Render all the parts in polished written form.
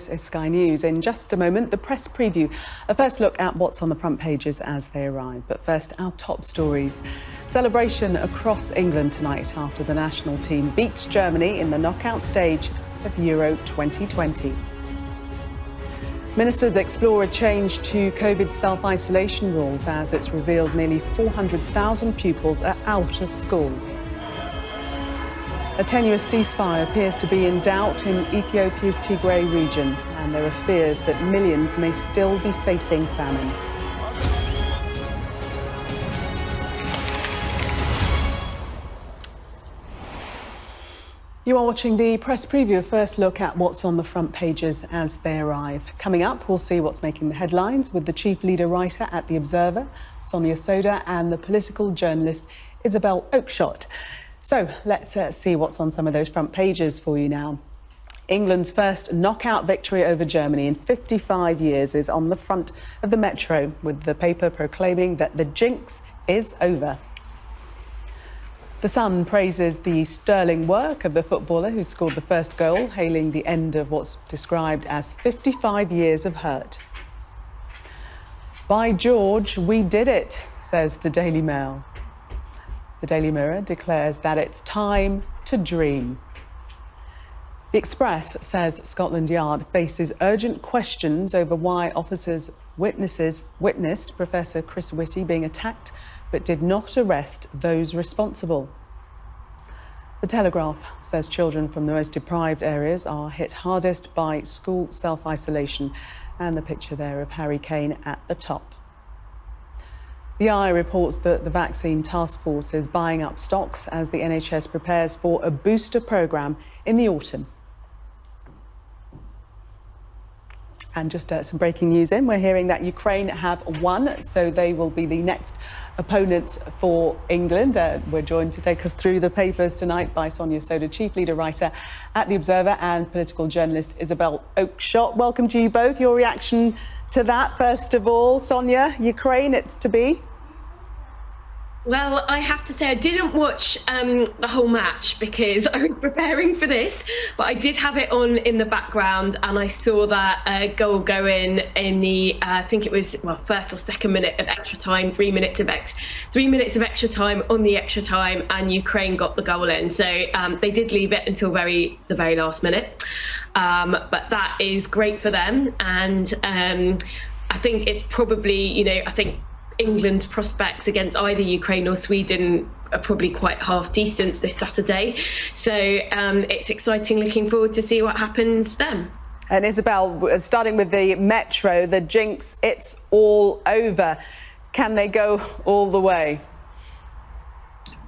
This is Sky News. In just a moment, the press preview. A first look at what's on the front pages as they arrive. But first, our top stories. Celebration across England tonight after the national team beats Germany in the knockout stage of Euro 2020. Ministers explore a change to COVID self-isolation rules as it's revealed nearly 400,000 pupils are out of school. A tenuous ceasefire appears to be in doubt in Ethiopia's Tigray region, and there are fears that millions may still be facing famine. You are watching the press preview, a first look at what's on the front pages as they arrive. Coming up, we'll see what's making the headlines with the chief leader writer at The Observer, Sonia Sodha, and the political journalist Isabel Oakeshott. So let's see what's on some of those front pages for you now. England's first knockout victory over Germany in 55 years is on the front of the Metro, with the paper proclaiming that the jinx is over. The Sun praises the sterling work of the footballer who scored the first goal, hailing the end of what's described as 55 years of hurt. By George, we did it, says the Daily Mail. The Daily Mirror declares that it's time to dream. The Express says Scotland Yard faces urgent questions over why officers witnessed Professor Chris Whitty being attacked but did not arrest those responsible. The Telegraph says children from the most deprived areas are hit hardest by school self-isolation, and the picture there of Harry Kane at the top. The Eye reports that the vaccine task force is buying up stocks as the NHS prepares for a booster programme in the autumn. And just some breaking news we're hearing that Ukraine have won, so they will be the next opponents for England. We're joined to take us through the papers tonight by Sonia Sodha, chief leader writer at The Observer, and political journalist Isabel Oakeshott. Welcome to you both. Your reaction to that, first of all. Sonia, Ukraine, it's to be? Well, I have to say I didn't watch the whole match because I was preparing for this, but I did have it on in the background, and I saw that goal go in the I think it was first or second minute of extra time, 3 minutes of extra time on the extra time, and Ukraine got the goal in. So they did leave it until the very last minute, but that is great for them, and I think it's probably I think England's prospects against either Ukraine or Sweden are probably quite half decent this Saturday. So it's exciting, looking forward to see what happens then. And Isabel, starting with the Metro, the jinx, it's all over. Can they go all the way?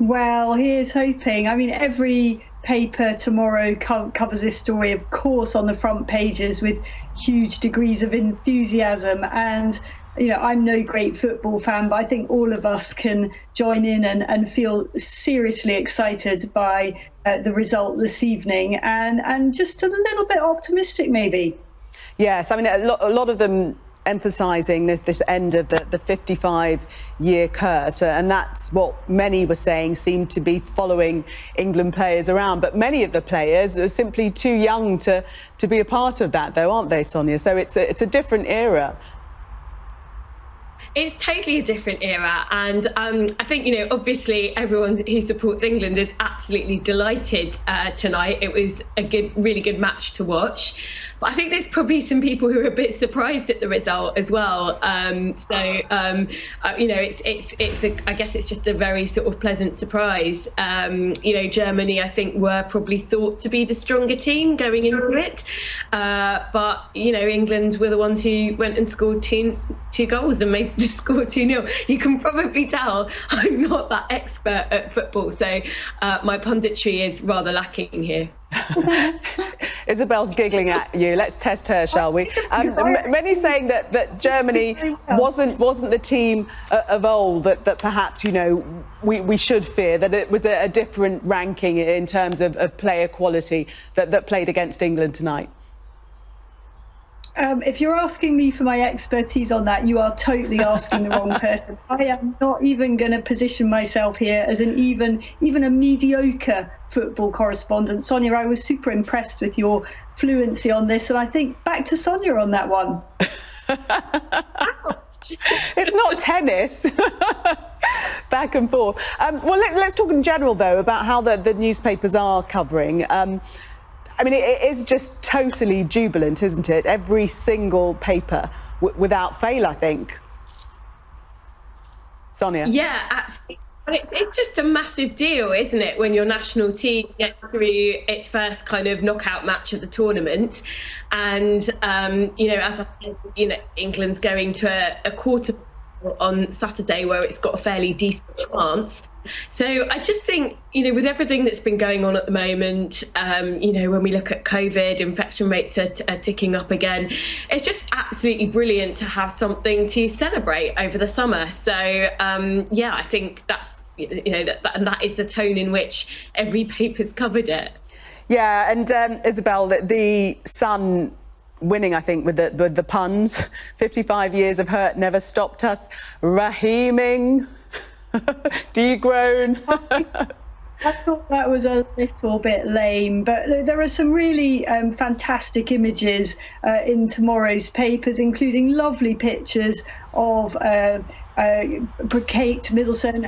Well, here's hoping. I mean, every paper tomorrow covers this story, of course, on the front pages with huge degrees of enthusiasm. And I'm no great football fan, but I think all of us can join in and feel seriously excited by the result this evening, and just a little bit optimistic, maybe. Yes, I mean, a lot of them emphasising this end of the 55-year curse, and that's what many were saying seemed to be following England players around. But many of the players are simply too young to be a part of that, though, aren't they, Sonia? So it's a different era. It's totally a different era, and I think obviously everyone who supports England is absolutely delighted tonight. It was a really good match to watch, but I think there's probably some people who are a bit surprised at the result as well. I guess it's just a very sort of pleasant surprise. Germany, I think, were probably thought to be the stronger team going into it, but England were the ones who went and scored two goals and made the score 2-0. You can probably tell I'm not that expert at football, so my punditry is rather lacking here. Isabel's giggling at you. Let's test her, shall we? Many saying that Germany wasn't the team of old that perhaps we should fear, that it was a different ranking in terms of player quality that played against England tonight. If you're asking me for my expertise on that, you are totally asking the wrong person. I am not even going to position myself here as an even a mediocre football correspondent. Sonia, I was super impressed with your fluency on this, and I think back to Sonia on that one. It's not tennis. Back and forth. Well, let's talk in general, though, about how the newspapers are covering. I mean, it is just totally jubilant, isn't it? Every single paper, without fail, I think. Sonia? Yeah, absolutely. It's just a massive deal, isn't it, when your national team gets through its first kind of knockout match of the tournament. And, as I said, England's going to a quarter on Saturday where it's got a fairly decent chance. So I just think, with everything that's been going on at the moment, when we look at COVID, infection rates are ticking up again. It's just absolutely brilliant to have something to celebrate over the summer. So, I think that's, that is the tone in which every paper's covered it. Yeah, and Isabel, the Sun winning, I think, with the puns. 55 years of hurt never stopped us. Raheeming. Do you groan? I thought that was a little bit lame, but there are some really fantastic images in tomorrow's papers, including lovely pictures of Kate Middleton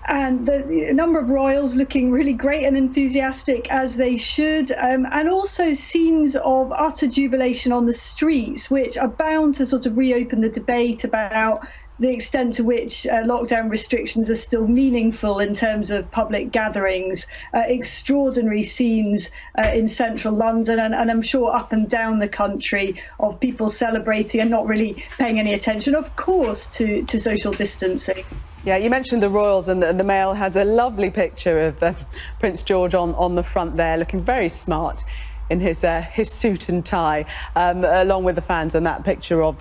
and the number of royals looking really great and enthusiastic, as they should, and also scenes of utter jubilation on the streets, which are bound to sort of reopen the debate about the extent to which lockdown restrictions are still meaningful in terms of public gatherings. Extraordinary scenes in central London and I'm sure up and down the country of people celebrating and not really paying any attention, of course, to social distancing. Yeah, you mentioned the royals, and the Mail has a lovely picture of Prince George on the front there, looking very smart in his suit and tie, along with the fans, and that picture of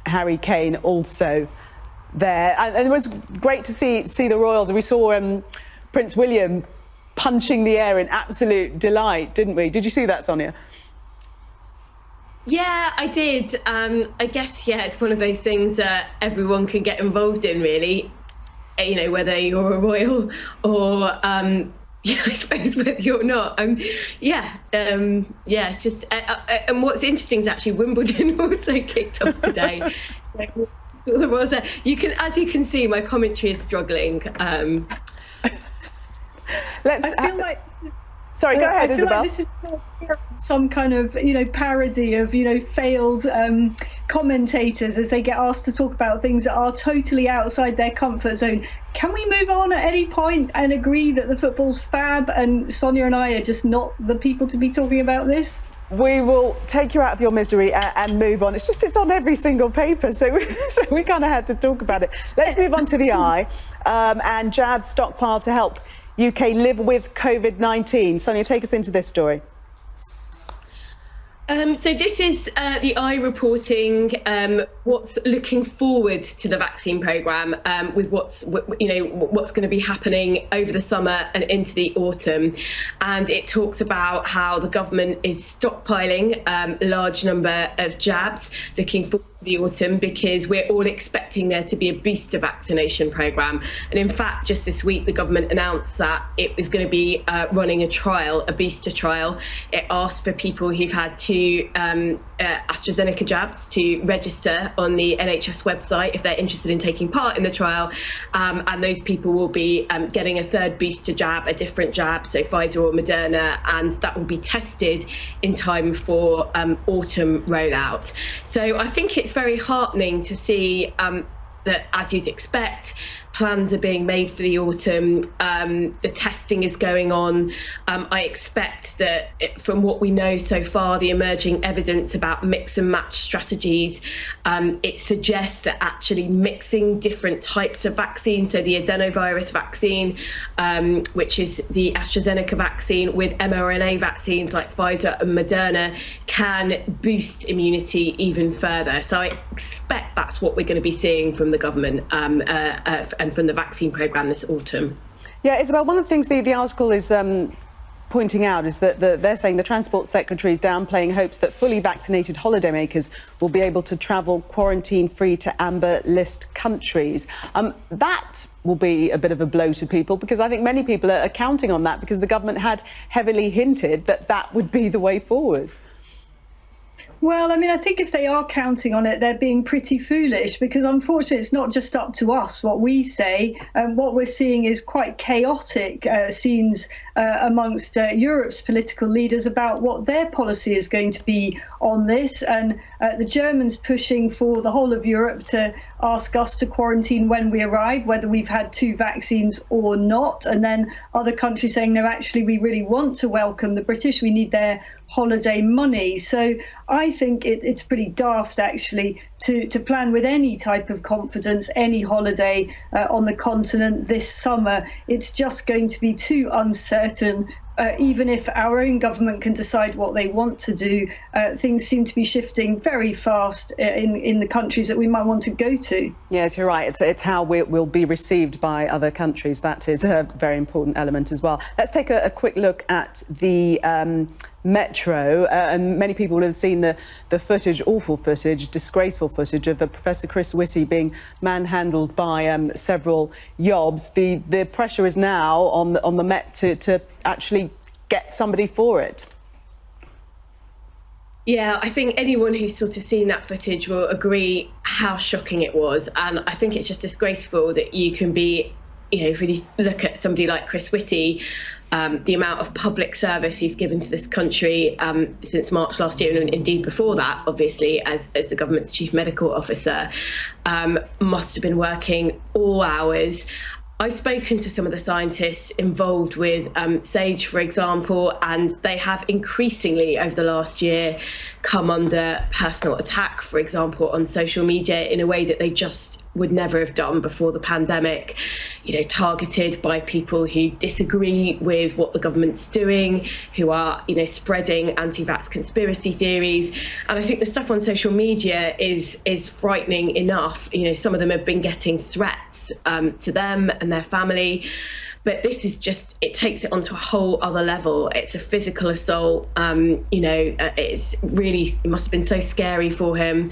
Harry Kane also there. And it was great to see the royals. We saw Prince William punching the air in absolute delight, didn't we? Did you see that, Sonia? Yeah, I did. I guess, it's one of those things that everyone can get involved in, really. Whether you're a royal or, I suppose whether you're not. It's just. And what's interesting is actually Wimbledon also kicked off today. So there was as you can see, my commentary is struggling. I feel like. Sorry, go ahead, Isabel. Like this is some kind of, parody of, failed commentators as they get asked to talk about things that are totally outside their comfort zone. Can we move on at any point and agree that the football's fab and Sonia and I are just not the people to be talking about this? We will take you out of your misery and move on. It's on every single paper, so we kind of had to talk about it. Let's move on to the Eye and jabs stockpile to help UK live with COVID-19. Sonia, take us into this story. So this is the Eye reporting what's looking forward to the vaccine programme with what's going to be happening over the summer and into the autumn, and it talks about how the government is stockpiling a large number of jabs looking forward to the autumn, because we're all expecting there to be a booster vaccination programme. And in fact, just this week the government announced that it was going to be running a booster trial. It asked for people who've had two AstraZeneca jabs to register on the NHS website if they're interested in taking part in the trial, and those people will be getting a third booster jab, a different jab, so Pfizer or Moderna, and that will be tested in time for autumn rollout. So I think it's very heartening to see that, as you'd expect, plans are being made for the autumn. The testing is going on. I expect that from what we know so far, the emerging evidence about mix and match strategies, it suggests that actually mixing different types of vaccines, so the adenovirus vaccine, which is the AstraZeneca vaccine, with mRNA vaccines like Pfizer and Moderna, can boost immunity even further. So I expect that's what we're going to be seeing from the government and from the vaccine programme this autumn. Yeah, Isabel, one of the things the article is pointing out is that they're saying the Transport Secretary is downplaying hopes that fully vaccinated holidaymakers will be able to travel quarantine-free to amber list countries. That will be a bit of a blow to people, because I think many people are counting on that, because the government had heavily hinted that that would be the way forward. Well, I mean, I think if they are counting on it, they're being pretty foolish, because unfortunately it's not just up to us what we say. What we're seeing is quite chaotic scenes amongst Europe's political leaders about what their policy is going to be on this. And the Germans pushing for the whole of Europe to ask us to quarantine when we arrive, whether we've had 2 vaccines or not. And then other countries saying, no, actually, we really want to welcome the British. We need their holiday money. So I think it's pretty daft, actually, to plan with any type of confidence any holiday on the continent this summer. It's just going to be too uncertain. Even if our own government can decide what they want to do, things seem to be shifting very fast in the countries that we might want to go to. Yes, you're right. It's how we'll be received by other countries. That is a very important element as well. Let's take a quick look at the Metro, and many people will have seen the footage, awful footage, disgraceful footage of Professor Chris Whitty being manhandled by several yobs. The pressure is now on the Met to actually get somebody for it. Yeah, I think anyone who's sort of seen that footage will agree how shocking it was, and I think it's just disgraceful that you can be, if you look at somebody like Chris Whitty, the amount of public service he's given to this country since March last year, and indeed before that, obviously, as the government's chief medical officer, must have been working all hours. I've spoken to some of the scientists involved with SAGE, for example, and they have increasingly over the last year come under personal attack, for example, on social media in a way that they just would never have done before the pandemic, targeted by people who disagree with what the government's doing, who are, spreading anti-vax conspiracy theories. And I think the stuff on social media is frightening enough. Some of them have been getting threats to them and their family. But this is just, it takes it onto a whole other level. It's a physical assault. It's really, it must have been so scary for him.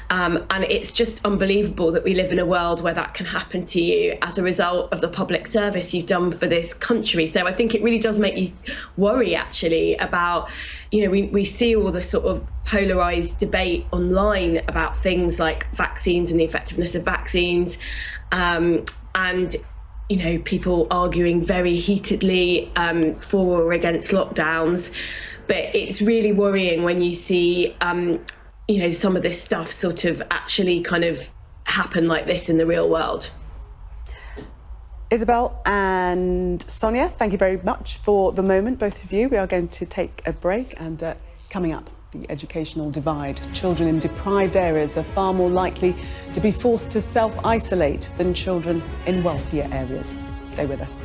And it's just unbelievable that we live in a world where that can happen to you as a result of the public service you've done for this country. So I think it really does make you worry, actually, about, we see all the sort of polarized debate online about things like vaccines and the effectiveness of vaccines. And people arguing very heatedly for or against lockdowns. But it's really worrying when you see, some of this stuff sort of actually kind of happen like this in the real world. Isabel and Sonia, thank you very much for the moment, both of you. We are going to take a break, and coming up, the educational divide. Children in deprived areas are far more likely to be forced to self-isolate than children in wealthier areas. Stay with us.